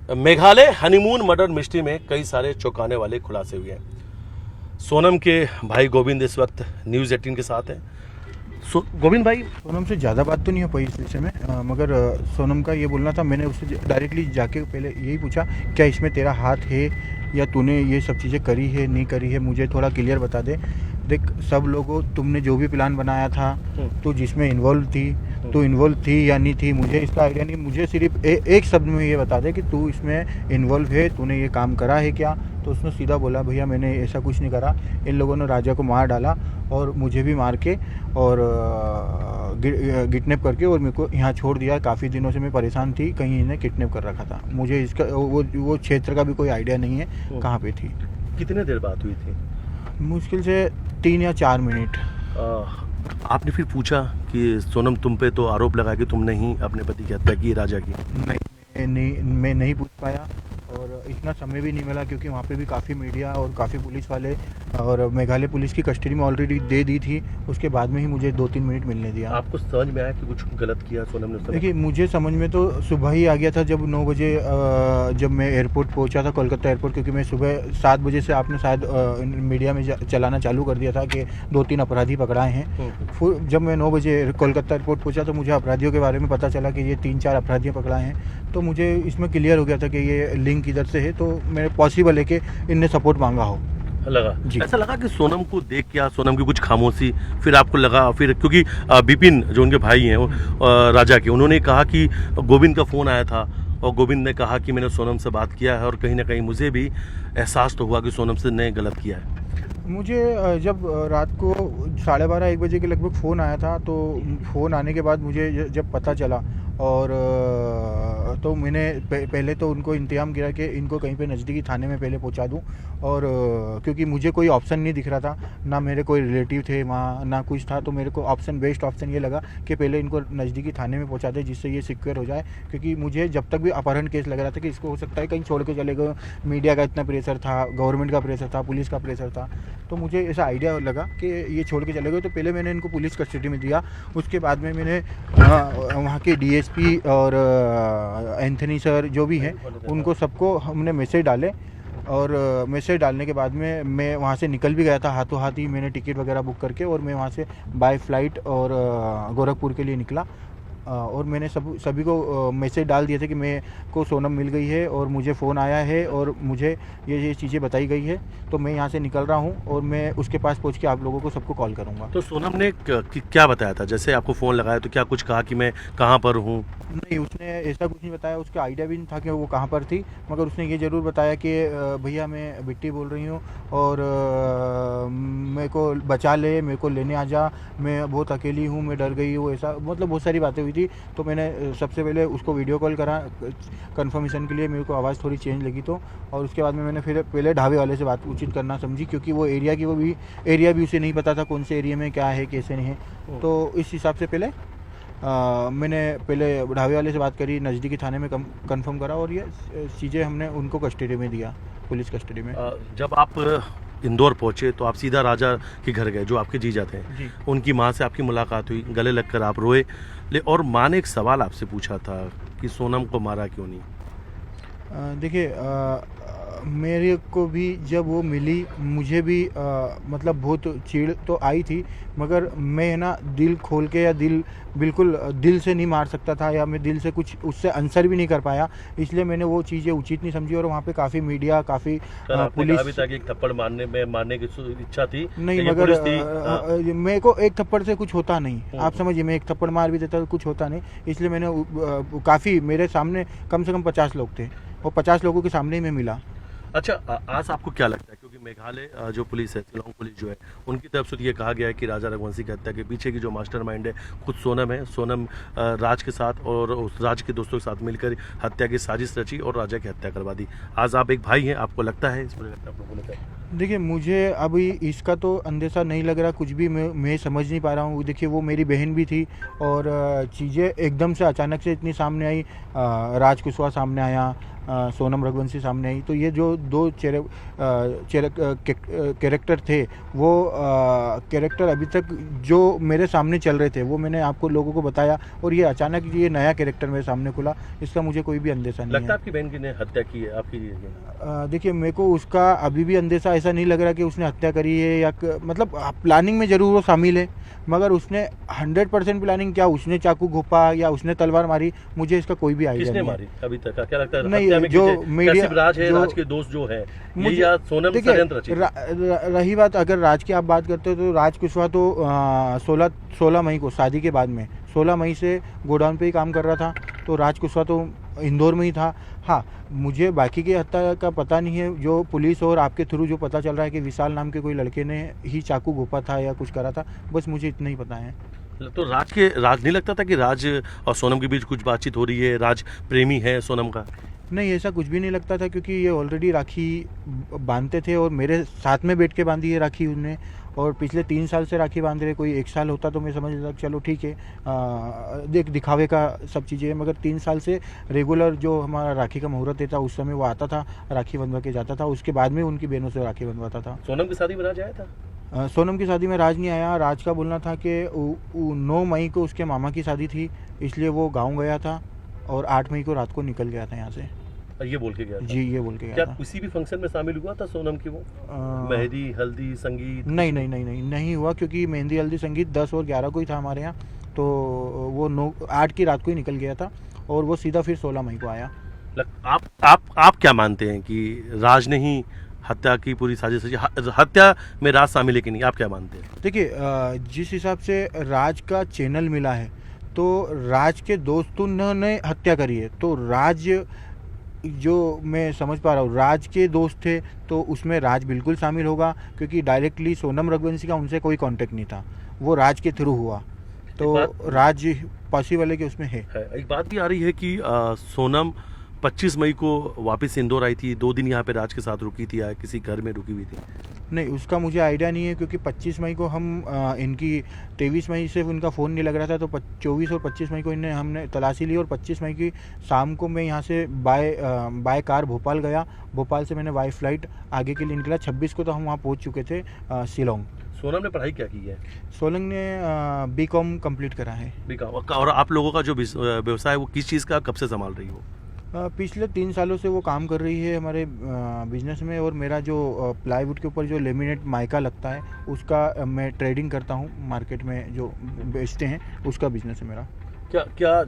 Meghalaya honeymoon murder mystery में कई सारे चौंकाने वाले खुलासे हुए हैं। सोनम के भाई गोविंद इस वक्त न्यूज़ 18 के साथ हैं। गोविंद भाई, सोनम से ज़्यादा बात तो नहीं हो पाई इस विषय में, मगर सोनम का ये बोलना था। मैंने उससे डायरेक्टली जाके पहले यही पूछा, क्या इसमें तेरा हाथ है या तूने ये सब चीज़ें करी है नहीं करी है, मुझे थोड़ा क्लियर बता दे। देख, सब लोगों तुमने जो भी प्लान बनाया था तो जिसमें इन्वॉल्व थी, तो इन्वॉल्व थी या नहीं थी मुझे इसका आइडिया नहीं। मुझे सिर्फ एक शब्द में ये बता दे कि तू इसमें इन्वॉल्व है, तूने ये काम करा है क्या। तो उसने सीधा बोला, भैया मैंने ऐसा कुछ नहीं करा, इन लोगों ने राजा को मार डाला और मुझे भी मार के और किडनैप करके और मेरे को यहाँ छोड़ दिया। काफ़ी दिनों से मैं परेशान थी, कहीं इन्हें किडनैप कर रखा था। मुझे इसका वो क्षेत्र का भी कोई आइडिया नहीं है कहाँ पे थी। कितने देर बात हुई थी? मुश्किल से 3 या 4 मिनट। आपने फिर पूछा कि सोनम तुम पे तो आरोप लगा कि तुमने ही अपने पति की हत्या की, राजा की? मैं नहीं पूछ पाया और इतना समय भी नहीं मिला, क्योंकि वहाँ पे भी काफ़ी मीडिया और काफ़ी पुलिस वाले और मेघालय पुलिस की कस्टडी में ऑलरेडी दे दी थी। उसके बाद में ही मुझे 2-3 मिनट मिलने दिया। आपको समझ में आया कि कुछ गलत किया सोनम ने? देखिए, मुझे समझ में तो सुबह ही आ गया था, जब 9 बजे जब मैं एयरपोर्ट पहुंचा था, कोलकाता एयरपोर्ट, क्योंकि मैं सुबह 7 बजे से आपने शायद मीडिया में चलाना चालू कर दिया था कि 2-3 अपराधी पकड़ाए हैं। फिर जब मैं 9 बजे कोलकाता एयरपोर्ट पहुंचा तो मुझे अपराधियों के बारे में पता चला कि ये 3-4 अपराधी पकड़ाए हैं। तो मुझे इसमें क्लियर हो गया था कि ये लिंक इधर से है, तो मेरे पॉसिबल है कि इनने सपोर्ट मांगा हो। लगा जी। ऐसा लगा कि सोनम को देख के सोनम की कुछ खामोशी, फिर आपको लगा, फिर क्योंकि बिपिन जो उनके भाई हैं राजा के, उन्होंने कहा कि गोविंद का फ़ोन आया था और गोविंद ने कहा कि मैंने सोनम से बात किया है और कहीं ना कहीं मुझे भी एहसास तो हुआ कि सोनम से ने गलत किया है। मुझे जब रात को 12:30-1 बजे के लगभग फ़ोन आया था, तो फ़ोन आने के बाद मुझे जब पता चला और तो मैंने पहले तो उनको इंतजाम किया कि इनको कहीं पे नज़दीकी थाने में पहले पहुंचा दूं। और क्योंकि मुझे कोई ऑप्शन नहीं दिख रहा था, ना मेरे कोई रिलेटिव थे वहाँ, ना कुछ था, तो मेरे को बेस्ट ऑप्शन ये लगा कि पहले इनको नज़दीकी थाने में पहुंचा दे, जिससे ये सिक्योर हो जाए। क्योंकि मुझे जब तक भी अपहरण केस लग रहा था कि इसको हो सकता है कहीं छोड़ के चले गए। मीडिया का इतना प्रेशर था, गवर्नमेंट का प्रेशर था, पुलिस का प्रेशर था, तो मुझे ऐसा आइडिया लगा कि ये छोड़ के चले गए। तो पहले मैंने इनको पुलिस कस्टडी में दिया। उसके बाद में मैंने वहाँ के डीएसपी और एंथनी सर जो भी हैं, उनको सबको हमने मैसेज डाले। और मैसेज डालने के बाद में मैं वहाँ से निकल भी गया था, हाथों हाथ ही मैंने टिकट वगैरह बुक करके, और मैं वहाँ से बाय फ्लाइट और गोरखपुर के लिए निकला। और मैंने सभी को मैसेज डाल दिए थे कि मैं को सोनम मिल गई है और मुझे फ़ोन आया है और मुझे ये चीज़ें बताई गई है, तो मैं यहाँ से निकल रहा हूँ और मैं उसके पास पहुँच के आप लोगों को सबको कॉल करूँगा। तो सोनम ने क्या बताया था? जैसे आपको फ़ोन लगाया तो क्या कुछ कहा कि मैं कहाँ पर हूँ? नहीं, उसने ऐसा कुछ नहीं बताया। उसका आइडिया भी नहीं था कि वो कहाँ पर थी, मगर उसने ये ज़रूर बताया कि भैया मैं बिट्टी बोल रही हूँ और मेरे को बचा ले, मेरे को लेने आ जा, मैं बहुत अकेली हूँ, मैं डर गई हूँ। ऐसा मतलब बहुत सारी बातें हुई थी। तो मैंने सबसे पहले उसको वीडियो कॉल करा कंफर्मेशन के लिए, मेरे को आवाज़ थोड़ी चेंज लगी तो। और उसके बाद में मैंने फिर पहले ढाबे वाले से बात उचित करना समझी, क्योंकि वो एरिया भी उसे नहीं पता था कौन से एरिया में क्या है कैसे नहीं है। तो इस हिसाब से पहले मैंने ढाबे वाले से बात करी, नज़दीकी थाने में कंफर्म करा और ये चीज़ें हमने उनको कस्टडी में दिया, पुलिस कस्टडी में। जब आप इंदौर पहुंचे तो आप सीधा राजा के घर गए, जो आपके जीजा थे। उनकी माँ से आपकी मुलाकात हुई, गले लगकर आप रोए, और माँ ने एक सवाल आपसे पूछा था कि सोनम को मारा क्यों नहीं? देखिए, मेरे को भी जब वो मिली, मुझे भी मतलब बहुत चिढ़ तो आई थी, मगर मैं ना दिल खोल के या बिल्कुल दिल से नहीं मार सकता था, या मैं दिल से कुछ उससे आंसर भी नहीं कर पाया, इसलिए मैंने वो चीज़ें उचित नहीं समझी। और वहाँ पे काफ़ी मीडिया, काफ़ी पुलिस भी था कि एक थप्पड़ मारने की इच्छा थी नहीं, मगर मेरे को एक थप्पड़ से कुछ होता नहीं। आप समझिए, मैं एक थप्पड़ मार भी देता तो कुछ होता नहीं, इसलिए मैंने काफ़ी, मेरे सामने कम से कम 50 लोग थे और 50 लोगों के सामने ही मैं मिला। अच्छा, आज आपको क्या लगता है, क्योंकि मेघालय जो पुलिस है, शिलांग पुलिस जो है, उनकी तरफ से ये कहा गया है कि राजा रघुवंशी की हत्या के पीछे की जो मास्टरमाइंड है खुद सोनम है। सोनम राज के साथ और उस राज के दोस्तों के साथ मिलकर हत्या की साजिश रची और राजा की हत्या करवा दी। आज आप एक भाई हैं, आपको लगता है इस पूरे घटना आप लोगों ने? देखिए, मुझे अभी इसका तो अंदेशा नहीं लग रहा कुछ भी, मैं समझ नहीं पा रहा हूँ। देखिए, वो मेरी बहन भी थी और चीज़ें एकदम से अचानक से इतनी सामने आई। राज कुशवाहा सामने आया, सोनम रघुवंशी सामने आई। तो ये जो दो कैरेक्टर थे, वो कैरेक्टर अभी तक जो मेरे सामने चल रहे थे वो मैंने आपको लोगों को बताया, और ये अचानक ये नया कैरेक्टर मेरे सामने खुला, इसका मुझे कोई भी अंदेशा नहीं लगता है। आपकी बहन की ने हत्या की है आपकी? देखिए, मेरे को उसका अभी भी अंदेशा ऐसा नहीं लग रहा कि उसने हत्या करी है या मतलब प्लानिंग में ज़रूर वो शामिल है, मगर उसने 100% प्लानिंग, क्या उसने चाकू घोंपा या उसने तलवार मारी, मुझे इसका कोई भी आइडिया किसने नहीं है। मारी अभी तक? क्या लगता है नहीं, हत्या में जो किसे- मीडिया- कैसिफ राज है, जो- राज के दोस्त जो है, ये मुझे या सोनम देखिए, षड्यंत्र रची? रही बात अगर राज की आप बात करते हो तो राज कुशवाहा तो 16 मई को शादी के बाद में 16 मई से गोडाउन पे ही काम कर रहा था, तो राज कुशवाहा तो इंदौर में ही था। हाँ, मुझे बाकी की हत्या का पता नहीं है, जो पुलिस और आपके थ्रू जो पता चल रहा है कि विशाल नाम के कोई लड़के ने ही चाकू घोंपा था या कुछ करा था, बस मुझे इतना ही पता है। तो राज नहीं लगता था कि राज और सोनम के बीच कुछ बातचीत हो रही है, राज प्रेमी है सोनम का? नहीं, ऐसा कुछ भी नहीं लगता था, क्योंकि ये ऑलरेडी राखी बांधते थे और मेरे साथ में बैठ के बांधी है राखी उनने, और पिछले 3 साल से राखी बांध रहे। कोई 1 साल होता तो मैं समझ लेता चलो ठीक है, दिखावे का सब चीज़ें, मगर 3 साल से रेगुलर जो हमारा राखी का मुहूर्त देता उस समय वो आता था, राखी बंधवा के जाता था, उसके बाद में उनकी बहनों से राखी बंधवाता था। सोनम की शादी में राज आया था? सोनम की शादी में राज नहीं आया। राज का बोलना था कि 9 मई को उसके मामा की शादी थी, इसलिए वो गाँव गया था और 8 मई को रात को निकल गया था यहाँ से। ये बोल के गया था? जी, ये बोल के गया क्या था। किसी भी फंक्शन में शामिल हुआ था सोनम की वो? मेहंदी, हल्दी, संगीत? नहीं हुआ, क्योंकि मेहंदी हल्दी संगीत 10 और 11 को ही था हमारे यहाँ, तो वो 8 की रात को ही निकल गया था और वो सीधा फिर 16 मई को आया। आप क्या मानते हैं कि राज ने ही हत्या की पूरी साजिश रची? हत्या में राज शामिल है कि नहीं, आप क्या मानते हैं? देखिए, जिस हिसाब से राज का चैनल मिला है, तो राज के दोस्तों ने हत्या करी है, तो राज, जो मैं समझ पा रहा हूँ, राज के दोस्त थे तो उसमें राज बिल्कुल शामिल होगा, क्योंकि डायरेक्टली सोनम रघुवंशी का उनसे कोई कांटेक्ट नहीं था, वो राज के थ्रू हुआ, तो राज पॉसिबल है कि उसमें है। एक बात भी आ रही है कि सोनम 25 मई को वापस इंदौर आई थी, 2 दिन यहाँ पे राज के साथ रुकी थी या किसी घर में रुकी हुई थी? नहीं, उसका मुझे आइडिया नहीं है, क्योंकि 25 मई को हम इनकी 23 मई से उनका फ़ोन नहीं लग रहा था, तो 24 और 25 मई को हमने तलाशी ली, और 25 मई की शाम को मैं यहाँ से बाय कार भोपाल गया। भोपाल से मैंने बाय फ्लाइट आगे के लिए निकला। 26 को तो हम वहाँ पहुँच चुके थे शिलोंग। सोनम ने पढ़ाई क्या की है? सोलंग ने BCom कंप्लीट करा है। और आप लोगों का जो व्यवसाय है वो किस चीज़ का, कब से संभाल रही हो? पिछले 3 सालों से वो काम कर रही है हमारे बिजनेस में, और मेरा जो प्लाईवुड के ऊपर जो लेमिनेट माइका लगता है उसका मैं ट्रेडिंग करता हूँ, मार्केट में जो बेचते हैं उसका बिजनेस है मेरा। क्या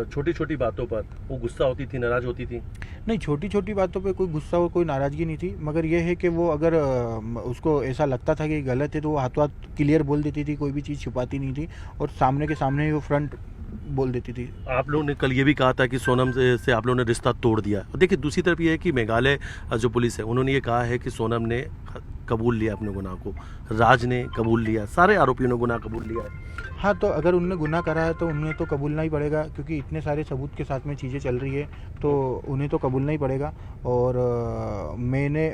छोटी छोटी बातों पर वो गुस्सा होती थी, नाराज होती थी? नहीं, छोटी छोटी बातों पे कोई गुस्सा और कोई नाराज़गी नहीं थी, मगर ये है कि वो अगर उसको ऐसा लगता था कि गलत है तो वो हाथों हाथ क्लियर बोल देती थी, कोई भी चीज़ छुपाती नहीं थी, और सामने के सामने ही वो फ्रंट बोल देती थी। आप लोगों ने कल ये भी कहा था कि सोनम से आप लोगों ने रिश्ता तोड़ दिया। और देखिए, दूसरी तरफ ये है कि मेघालय जो पुलिस है उन्होंने ये कहा है कि सोनम ने कबूल लिया अपने गुनाह को, राज ने कबूल लिया, सारे आरोपियों ने गुनाह कबूल लिया है। हाँ, तो अगर उनने गुनाह करा है तो उन्हें तो कबूलना ही पड़ेगा, क्योंकि इतने सारे सबूत के साथ में चीज़ें चल रही है, तो उन्हें तो कबूलना ही पड़ेगा। और मैंने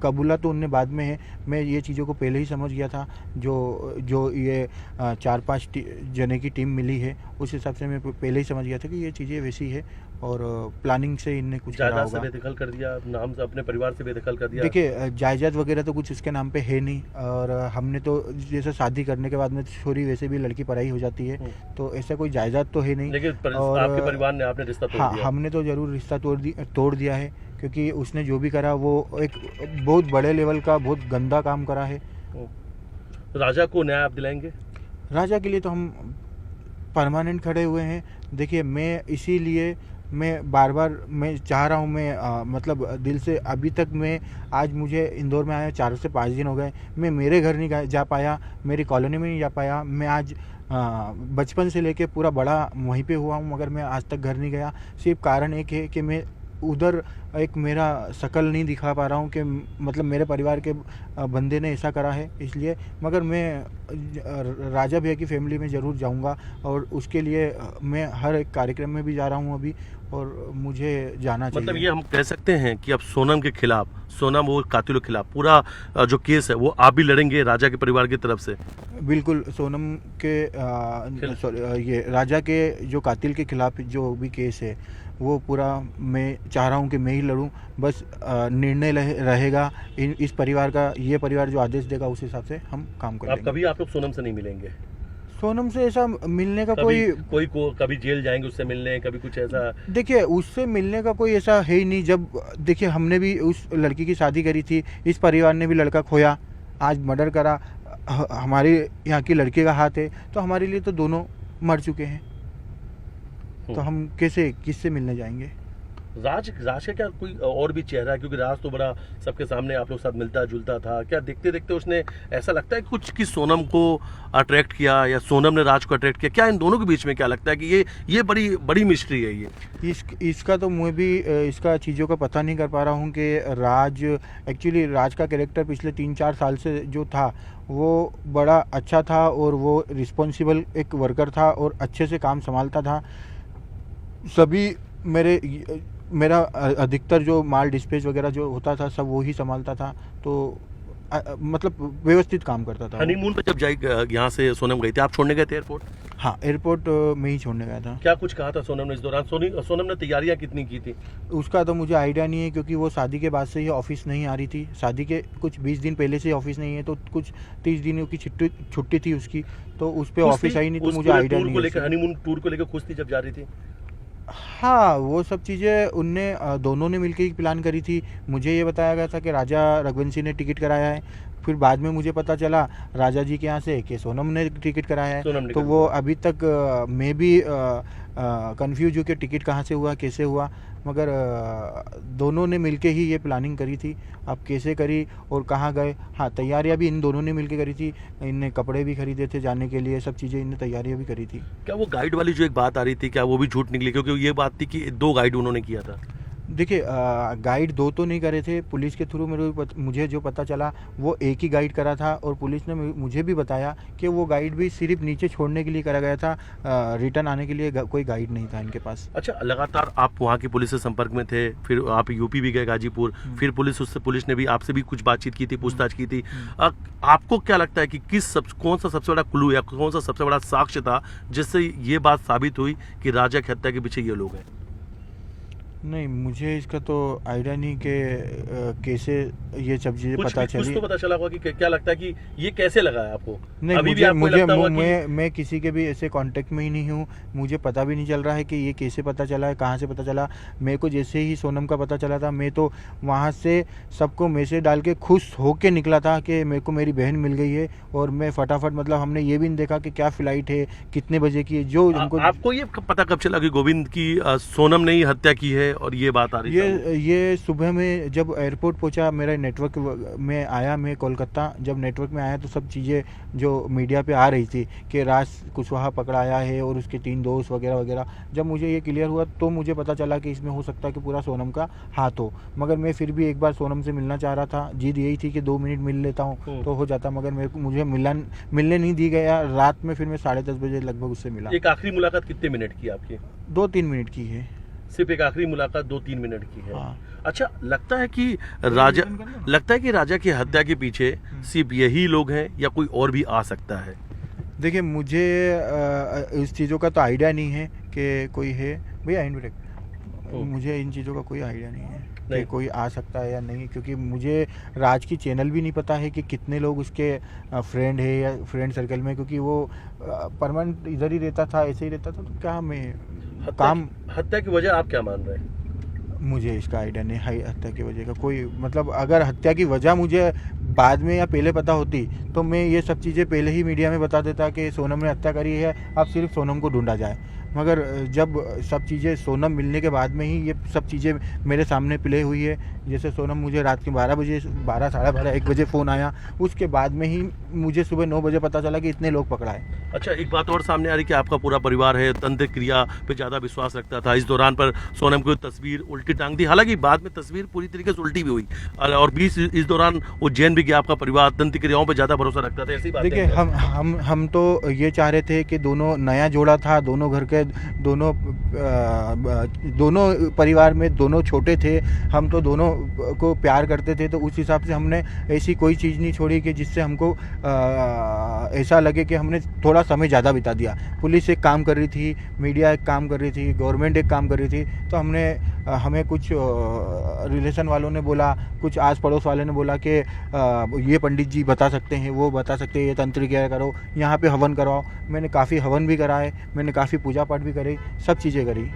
कबूला तो उनने बाद में है, मैं ये चीज़ों को पहले ही समझ गया था। जो ये 4-5 जने की टीम मिली है, उस हिसाब से मैं पहले ही समझ गया था कि ये चीज़ें वैसी है, और प्लानिंग से इनने कुछ करा जायदाद से होगा। बेदखल कर दिया, नाम से अपने परिवार से बेदखल कर दिया। देखिए, जायदाद वगैरह तो कुछ उसके नाम पे है नहीं, और हमने तो जैसे शादी करने के बाद में छोरी वैसे भी लड़की पराई हो जाती है, तो ऐसा कोई जायदाद तो है नहीं। लेकिन और आपके परिवार ने आपने रिश्ता तोड़ हाँ, दिया। हमने तो ज़रूर रिश्ता तोड़ दिया है, क्योंकि उसने जो भी करा वो एक बहुत बड़े लेवल का बहुत गंदा काम करा है। राजा को न्याय आप दिलाएंगे? राजा के लिए तो हम परमानेंट खड़े हुए हैं। देखिए, मैं इसीलिए मैं बार बार मैं चाह रहा हूँ, मैं मतलब दिल से, अभी तक मैं, आज मुझे इंदौर में आया 4 से 5 दिन हो गए, मैं मेरे घर नहीं जा पाया, मेरी कॉलोनी में नहीं जा पाया। मैं आज बचपन से लेके पूरा बड़ा वहीं पे हुआ हूँ, मगर मैं आज तक घर नहीं गया। सिर्फ कारण एक है कि मैं उधर एक मेरा शकल नहीं दिखा पा रहा हूँ, कि मतलब मेरे परिवार के बंदे ने ऐसा करा है, इसलिए। मगर मैं राजा भैया की फैमिली में ज़रूर जाऊँगा, और उसके लिए मैं हर एक कार्यक्रम में भी जा रहा हूँ अभी, और मुझे जाना चाहिए। मतलब ये हम कह सकते हैं कि अब सोनम के खिलाफ, सोनम और कातिलों के खिलाफ पूरा जो केस है वो आप भी लड़ेंगे राजा के परिवार की तरफ से? बिल्कुल, सोनम के ये राजा के जो कातिल के खिलाफ जो भी केस है वो पूरा मैं चाह रहा हूँ कि मैं ही लड़ूँ। बस निर्णय रहेगा इस परिवार का, ये परिवार जो आदेश देगा उस हिसाब से हम काम आप करेंगे। कभी आप लोग सोनम से नहीं मिलेंगे? सोनम से ऐसा मिलने का कभी कोई कभी जेल जाएंगे उससे मिलने, कभी कुछ ऐसा? देखिए उससे मिलने का कोई ऐसा है ही नहीं। जब देखिए हमने भी उस लड़की की शादी करी थी, इस परिवार ने भी लड़का खोया, आज मर्डर करा, हमारे यहाँ की लड़के का हाथ है, तो हमारे लिए तो दोनों मर चुके हैं, तो हम कैसे किससे मिलने जाएंगे। राज का क्या कोई और भी चेहरा है? क्योंकि राज तो बड़ा सबके सामने आप लोग साथ मिलता जुलता था, क्या देखते देखते उसने ऐसा लगता है कि कुछ कि सोनम को अट्रैक्ट किया या सोनम ने राज को अट्रैक्ट किया? क्या इन दोनों के बीच में क्या लगता है कि ये बड़ी बड़ी मिस्ट्री है ये? इसका तो मैं भी इसका चीज़ों का पता नहीं कर पा रहा हूँ कि राज एक्चुअली राज का कैरेक्टर पिछले 3-4 साल से जो था वो बड़ा अच्छा था और वो रिस्पॉन्सिबल एक वर्कर था और अच्छे से काम संभालता था। सभी मेरा अधिकतर जो माल डिस्पैच वगैरह जो होता था सब वो ही संभालता था, तो मतलब व्यवस्थित काम करता था वो। हनीमून पे जब यहाँ से सोनम गई थी, आप छोड़ने गए थे एयरपोर्ट? हाँ, एयरपोर्ट में ही छोड़ने गया था। क्या कुछ कहा था सोनम ने इस दौरान? सोनम ने तैयारियां कितनी की थी? उसका तो मुझे आइडिया नहीं है, क्योंकि वो शादी के बाद से ही ऑफिस नहीं आ रही थी। शादी के कुछ 20 दिन पहले से ऑफिस नहीं है, तो कुछ 30 दिनों की छुट्टी थी उसकी, तो उस पर ऑफिस आई नहीं, तो मुझे आइडिया नहीं है। हनीमून टूर को लेकर खुश थी जब जा रही थी? हाँ, वो सब चीज़ें उनने दोनों ने मिलकर ही प्लान करी थी। मुझे ये बताया गया था कि राजा रघुवंशी ने टिकट कराया है, फिर बाद में मुझे पता चला राजा जी के यहाँ से कि सोनम ने टिकट कराया है। तो वो अभी तक मैं भी कंफ्यूज हूँ कि टिकट कहाँ से हुआ, कैसे हुआ, मगर दोनों ने मिलके ही ये प्लानिंग करी थी। अब कैसे करी और कहाँ गए, हाँ तैयारियां भी इन दोनों ने मिलके करी थी। इनने कपड़े भी खरीदे थे जाने के लिए, सब चीज़ें इनने तैयारियां भी करी थी। क्या वो गाइड वाली जो एक बात आ रही थी, क्या वो भी झूठ निकली? क्योंकि ये बात थी कि 2 गाइड उन्होंने किया था। देखिए गाइड 2 तो नहीं करे थे, पुलिस के थ्रू मुझे जो पता चला वो एक ही गाइड करा था, और पुलिस ने मुझे भी बताया कि वो गाइड भी सिर्फ नीचे छोड़ने के लिए करा गया था, रिटर्न आने के लिए कोई गाइड नहीं था इनके पास। अच्छा, लगातार आप वहाँ की पुलिस से संपर्क में थे, फिर आप यूपी भी गए गाजीपुर, फिर पुलिस ने भी आपसे भी कुछ बातचीत की थी, पूछताछ की थी। आपको क्या लगता है कि कौन सा सबसे बड़ा क्लू या कौन सा सबसे बड़ा साक्ष्य था जिससे ये बात साबित हुई कि राजा की हत्या के पीछे ये लोग हैं? नहीं, मुझे इसका तो आइडिया नहीं कि कैसे ये सब चीज़ें पता चली। कुछ तो पता चला होगा कि क्या लगता है कि ये कैसे लगा है आपको? नहीं, अभी मैं किसी के भी ऐसे कांटेक्ट में ही नहीं हूँ, मुझे पता भी नहीं चल रहा है कि ये कैसे पता चला है, कहाँ से पता चला। मेरे को जैसे ही सोनम का पता चला था, मैं तो वहाँ से सबको मैसेज डाल के खुश होके निकला था कि मेरे को मेरी बहन मिल गई है, और मैं फटाफट, मतलब हमने ये भी नहीं देखा कि क्या फ्लाइट है, कितने बजे की है, जो हमको। आपको ये पता कब चला कि गोविंद की सोनम ने ही हत्या की है और ये बात आ रही है? ये सुबह में जब एयरपोर्ट पहुंचा, मेरा नेटवर्क में आया, मैं कोलकाता जब नेटवर्क में आया तो सब चीज़ें जो मीडिया पे आ रही थी कि राज कुशवाहा पकड़ाया है और उसके 3 दोस्त वगैरह वगैरह, जब मुझे ये क्लियर हुआ तो मुझे पता चला कि इसमें हो सकता है कि पूरा सोनम का हाथ हो। मगर मैं फिर भी एक बार सोनम से मिलना चाह रहा था, जिद यही थी कि 2 मिनट मिल लेता हूँ तो हो जाता, मगर मुझे मिलने नहीं दी गया। रात में फिर मैं 10:30 बजे लगभग उससे मिला। एक आखिरी मुलाकात कितने मिनट की आपकी? 2-3 मिनट की है, सिर्फ एक आखिरी मुलाकात 2-3 मिनट की है। हाँ। अच्छा, लगता है कि राजा की हत्या के पीछे सिर्फ यही लोग हैं या कोई और भी आ सकता है? देखिए मुझे इस चीज़ों का तो आइडिया नहीं है कि कोई है भैया मुझे इन चीज़ों का कोई आइडिया नहीं है कि कोई आ सकता है या नहीं, क्योंकि मुझे राज की चैनल भी नहीं पता है कि कितने लोग उसके फ्रेंड है या फ्रेंड सर्कल में, क्योंकि वो परमानेंट इधर ही रहता था, ऐसे ही रहता था, तो क्या मैं हत्या की वजह आप क्या मान रहे हैं? मुझे इसका आइडिया नहीं है हत्या की वजह का कोई, मतलब अगर हत्या की वजह मुझे बाद में या पहले पता होती तो मैं ये सब चीज़ें पहले ही मीडिया में बता देता कि सोनम ने हत्या करी है, अब सिर्फ सोनम को ढूंढा जाए। मगर जब सब चीज़ें सोनम मिलने के बाद में ही ये सब चीज़ें मेरे सामने प्ले हुई है, जैसे सोनम मुझे रात के 12 बजे 12 साढ़े 12 1 बजे फ़ोन आया, उसके बाद में ही मुझे सुबह 9 बजे पता चला कि इतने लोग पकड़ाए। अच्छा, एक बात और सामने आ रही कि आपका पूरा परिवार है तंत्र क्रिया पे ज़्यादा विश्वास रखता था, इस दौरान पर सोनम को तस्वीर उल्टी टांग दी, हालांकि बाद में तस्वीर पूरी तरीके से उल्टी भी हुई, और इस दौरान उज्जैन भी गया आपका परिवार, तंत्र क्रियाओं पर ज़्यादा भरोसा रखता था, ऐसी बात? देखिए हम तो ये चाह रहे थे कि दोनों नया जोड़ा था, दोनों घर के के दोनों परिवार में दोनों छोटे थे, हम तो दोनों को प्यार करते थे, तो उस हिसाब से हमने ऐसी कोई चीज़ नहीं छोड़ी कि जिससे हमको ऐसा लगे कि हमने थोड़ा समय ज़्यादा बिता दिया। पुलिस एक काम कर रही थी, मीडिया एक काम कर रही थी, गवर्नमेंट एक काम कर रही थी, तो हमें कुछ रिलेशन वालों ने बोला, कुछ आस पड़ोस वाले ने बोला कि ये पंडित जी बता सकते हैं, वो बता सकते हैं, ये तंत्र क्या करो, यहाँ पे हवन करवाओ। मैंने काफ़ी हवन भी कराए, मैंने काफ़ी पूजा पाठ भी करे, सब चीज़ें करी।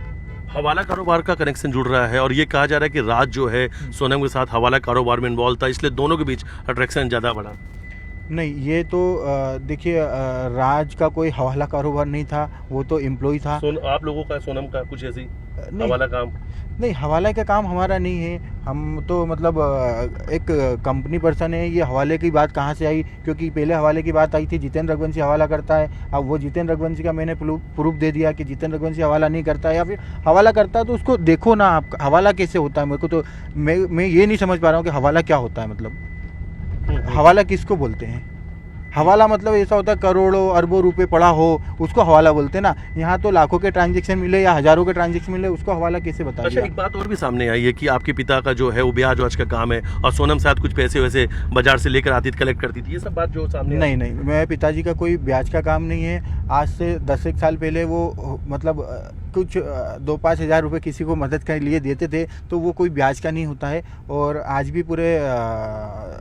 हवाला कारोबार का कनेक्शन जुड़ रहा है और ये कहा जा रहा है कि राज जो है सोनम के साथ हवाला कारोबार में इन्वॉल्व था, इसलिए दोनों के बीच अट्रैक्शन ज़्यादा बढ़ा। नहीं, ये तो देखिए, राज का कोई हवाला कारोबार नहीं था, वो तो एम्प्लॉय था। आप लोगों का सोनम का कुछ ऐसी नहीं, हवाला काम? नहीं, हवाले का काम हमारा नहीं है। हम तो मतलब एक कंपनी पर्सन है। ये हवाले की बात कहाँ से आई? क्योंकि पहले हवाले की बात आई थी, जितेंद्र रघुवंशी हवाला करता है। अब वो जितेंद्र रघुवंशी का मैंने प्रूफ दे दिया कि जितेंद्र रघुवंशी हवाला नहीं करता है, या फिर हवाला करता है तो उसको देखो ना आप, हवाला कैसे होता है। मेरे को तो मैं ये नहीं समझ पा रहा हूँ कि हवाला क्या होता है। मतलब हवाला किसको बोलते हैं? हवाला मतलब ऐसा होता है करोड़ों अरबों रुपए पड़ा हो उसको हवाला बोलते हैं ना। यहाँ तो लाखों के ट्रांजैक्शन मिले या हजारों के ट्रांजैक्शन मिले, उसको हवाला कैसे बता अच्छा, दिया? एक बात और भी सामने आई है कि आपके पिता का जो है वो ब्याज वाज का काम है और सोनम साथ कुछ पैसे वैसे बाजार से लेकर आती थी, कलेक्ट करती थी, ये सब बात जो सामने नहीं नहीं, मेरे पिताजी का कोई ब्याज का काम नहीं है। आज से 10 साल पहले वो मतलब कुछ 2-5 हज़ार रुपये किसी को मदद के लिए देते थे, तो वो कोई ब्याज का नहीं होता है। और आज भी पूरे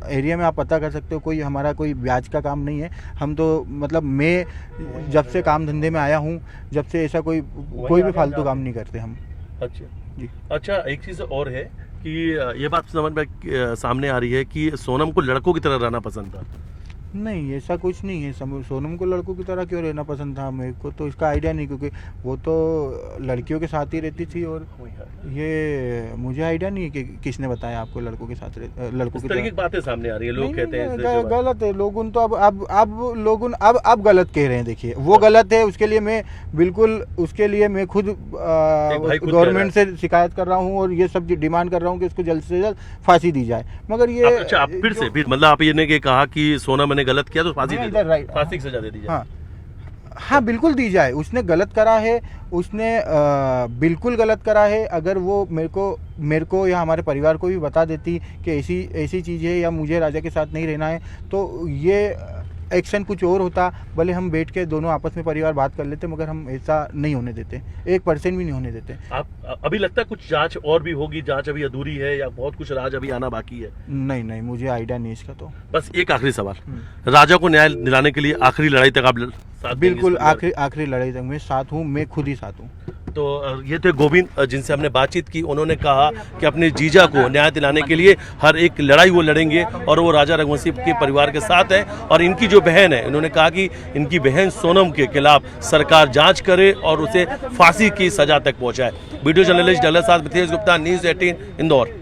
एरिया में आप पता कर सकते हो, कोई हमारा कोई ब्याज का काम नहीं है। हम तो मतलब मैं जब से काम धंधे में आया हूँ, जब से ऐसा कोई भी फालतू काम नहीं करते हम। अच्छा जी। अच्छा, एक चीज़ और है कि ये बात समझ में सामने आ रही है कि सोनम को लड़कों की तरह रहना पसंद था। नहीं, ऐसा कुछ नहीं है। सोनम को लड़कों की तरह क्यों रहना पसंद था? मेरे को तो इसका आइडिया नहीं, क्योंकि वो तो लड़कियों के साथ ही रहती थी। और ये मुझे आइडिया नहीं है कि किसने बताया आपको लड़कों के साथ लड़कों की तरह बातें सामने आ रही है, लोग कहते हैं गलत है। लोगों तो अब लोगों अब गलत कह रहे हैं। देखिए, वो गलत है, उसके लिए मैं बिल्कुल, उसके लिए मैं खुद गवर्नमेंट से शिकायत कर रहा हूँ और ये सब डिमांड कर रहा हूँ कि उसको जल्द से जल्द फांसी दी जाए। मगर ये अच्छा, आप फिर से मतलब आप ये नहीं कहा कि सोनम ने गलत किया तो फांसी दे दो, राइट, फांसी की सजा दे दी जाए। हाँ हाँ, बिल्कुल दी जाए। उसने गलत करा है, उसने बिल्कुल गलत करा है। अगर वो मेरे को या हमारे परिवार को भी बता देती कि ऐसी चीज़ है या मुझे राजा के साथ नहीं रहना है, तो ये एक्शन कुछ और होता। भले हम बैठ के दोनों आपस में परिवार बात कर लेते, मगर हम ऐसा नहीं होने देते, 1% भी नहीं होने देते। आप अभी लगता है कुछ जांच और भी होगी, जांच अभी अधूरी है या बहुत कुछ राज अभी आना बाकी है? नहीं नहीं, मुझे आइडिया नहीं इसका। तो बस एक आखिरी सवाल, राजा को न्याय दिलाने के लिए आखिरी लड़ाई तक आप साथ? बिल्कुल, आखिरी लड़ाई तक मैं साथ हूँ, मैं खुद ही साथ हूँ। तो ये थे गोविंद, जिनसे हमने बातचीत की। उन्होंने कहा कि अपने जीजा को न्याय दिलाने के लिए हर एक लड़ाई वो लड़ेंगे और वो राजा रघुवंशी के परिवार के साथ है। और इनकी जो बहन है, इन्होंने कहा कि इनकी बहन सोनम के खिलाफ सरकार जांच करे और उसे फांसी की सजा तक पहुंचाए। वीडियो जर्नलिस्ट डल्ला साथ मिथिलेश गुप्ता, न्यूज़ 18 इंदौर।